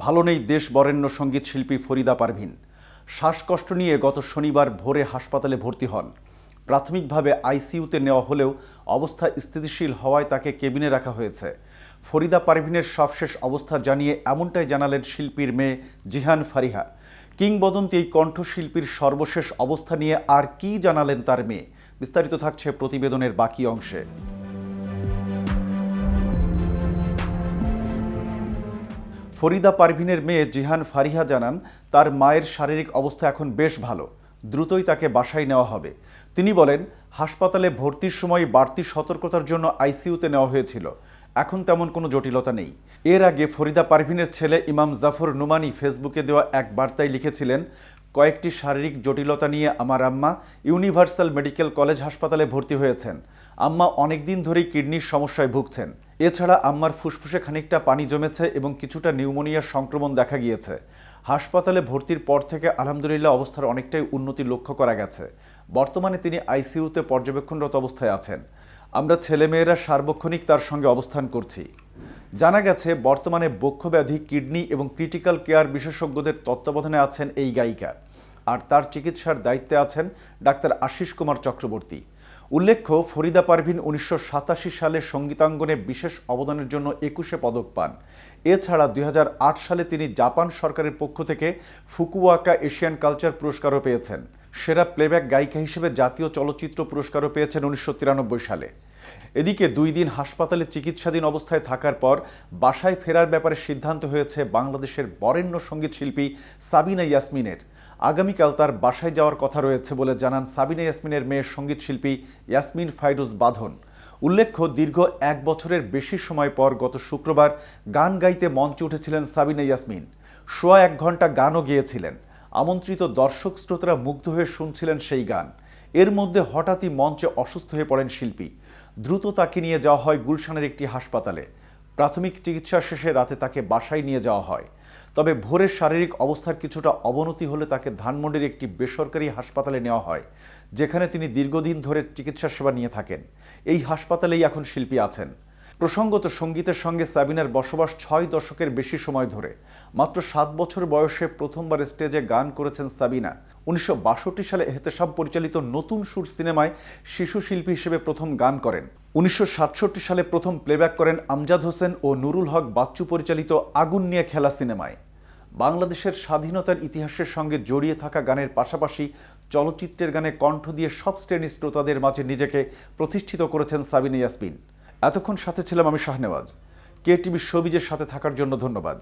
ভালো নেই দেশ বরেণ্য সঙ্গীত শিল্পী ফরিদা পারভীন। শ্বাসকষ্ট নিয়ে গত শনিবার ভোরে হাসপাতালে ভর্তি হন। প্রাথমিকভাবে আইসিইউতে নেওয়া হলেও অবস্থা স্থিতিশীল হওয়ায় তাকে কেবিনে রাখা হয়েছে। ফরিদা পারভীনের সবশেষ অবস্থা জানিয়ে এমনটাই জানালেন শিল্পীর মেয়ে জিহান ফারিহা। কিংবদন্তি এই কণ্ঠশিল্পীর সর্বশেষ অবস্থা নিয়ে আর কী জানালেন তার মেয়ে, বিস্তারিত থাকছে প্রতিবেদনের বাকি অংশে। ফরিদা পারভীনের মেয়ে জিহান ফারিহা জানান, তার মায়ের শারীরিক অবস্থা এখন বেশ ভালো, দ্রুতই তাকে বাসায় নেওয়া হবে। তিনি বলেন, হাসপাতালে ভর্তির সময় বাড়তি সতর্কতার জন্য আইসিইউতে নেওয়া হয়েছিল, এখন তেমন কোনো জটিলতা নেই। এর আগে ফরিদা পারভীনের ছেলে ইমাম জাফর নুমানি ফেসবুকে দেওয়া এক বার্তায় লিখেছিলেন, কয়েকটি শারীরিক জটিলতা নিয়ে আমার আম্মা ইউনিভার্সাল মেডিকেল কলেজ হাসপাতালে ভর্তি হয়েছেন। আম্মা অনেকদিন ধরেই কিডনির সমস্যায় ভুগছেন। এছাড়া আম্মার ফুসফুসে খানিকটা পানি জমেছে এবং কিছুটা নিউমোনিয়ার সংক্রমণ দেখা গিয়েছে। হাসপাতালে ভর্তির পর থেকে আলহামদুলিল্লাহ অবস্থার অনেকটাই উন্নতি লক্ষ্য করা গেছে। বর্তমানে তিনি আইসিইউতে পর্যবেক্ষণরত অবস্থায় আছেন। আমরা ছেলেমেয়েরা সার্বক্ষণিক তার সঙ্গে অবস্থান করছি। জানা গেছে বর্তমানে বক্ষব্যাধি, কিডনি এবং ক্রিটিক্যাল কেয়ার বিশেষজ্ঞদের তত্ত্বাবধানে আছেন এই গায়িকা। আর তার চিকিৎসার দায়িত্বে আছেন ডাক্তার আশিস কুমার চক্রবর্তী। উল্লেখ্য, ফরিদা পারভীন 1987 সালে সঙ্গীতাঙ্গনে বিশেষ অবদানের জন্য 21 পদক পান। এছাড়া 2008 সালে তিনি জাপান সরকারের পক্ষ থেকে ফুকুওয়াকা এশিয়ান কালচার পুরস্কারও পেয়েছেন। সেরা প্লেব্যাক গায়িকা হিসেবে জাতীয় চলচ্চিত্র পুরস্কারও পেয়েছেন 1993 সালে। এদিকে 2 দিন হাসপাতালে চিকিৎসাধীন অবস্থায় থাকার পর বাসায় ফেরার ব্যাপারে সিদ্ধান্ত হয়েছে বাংলাদেশের বরেণ্য সঙ্গীত শিল্পী সাবিনা ইয়াসমিনের। আগামীকাল তার বাসায় যাওয়ার কথা রয়েছে বলে জানান সাবিনা ইয়াসমিনের মেয়ে সঙ্গীত শিল্পী ইয়াসমিন ফাইরুজ বাঁধন। উল্লেখ্য, দীর্ঘ 1 বছরের বেশি সময় পর গত শুক্রবার গান গাইতে মঞ্চে উঠেছিলেন সাবিনা ইয়াসমিন। সোয়া 1 ঘন্টা গানও গেয়েছিলেন। আমন্ত্রিত দর্শক শ্রোতারা মুগ্ধ হয়ে শুনছিলেন সেই গান। এর মধ্যে হঠাৎই মঞ্চে অসুস্থ হয়ে পড়েন শিল্পী। দ্রুত তাকে নিয়ে যাওয়া হয় গুলশানের একটি হাসপাতালে। প্রাথমিক চিকিৎসা শেষে রাতে তাকে বাসায় নিয়ে যাওয়া হয়। তবে ভোরে শারীরিক অবস্থার কিছুটা অবনতি হলে তাকে ধানমন্ডির একটি বেসরকারি হাসপাতালে নেওয়া হয়, যেখানে তিনি দীর্ঘদিন ধরে চিকিৎসা সেবা নিয়ে থাকেন। এই হাসপাতালেই এখন শিল্পী আছেন। প্রসঙ্গত, সঙ্গীতের সঙ্গে সাবিনার বসবাস 6 দশকের বেশি সময় ধরে। মাত্র 7 বছর বয়সে প্রথমবার স্টেজে গান করেছেন সাবিনা। 1962 সালে এহতেশাম পরিচালিত নতুন সুর সিনেমায় শিশু শিল্পী হিসেবে প্রথম গান করেন। 1967 সালে প্রথম প্লেব্যাক করেন আমজাদ হোসেন ও নুরুল হক বাচ্চু পরিচালিত আগুন নিয়ে খেলা সিনেমায়। বাংলাদেশের স্বাধীনতার ইতিহাসের সঙ্গে জড়িয়ে থাকা গানের পাশাপাশি চলচ্চিত্রের গানে কণ্ঠ দিয়ে সব শ্রেণীর শ্রোতাদের মাঝে নিজেকে প্রতিষ্ঠিত করেছেন সাবিনা ইয়াসমিন। এতক্ষণ সাথে ছিলাম আমি শাহনেওয়াজ। KTV শোবিজের সাথে থাকার জন্য ধন্যবাদ।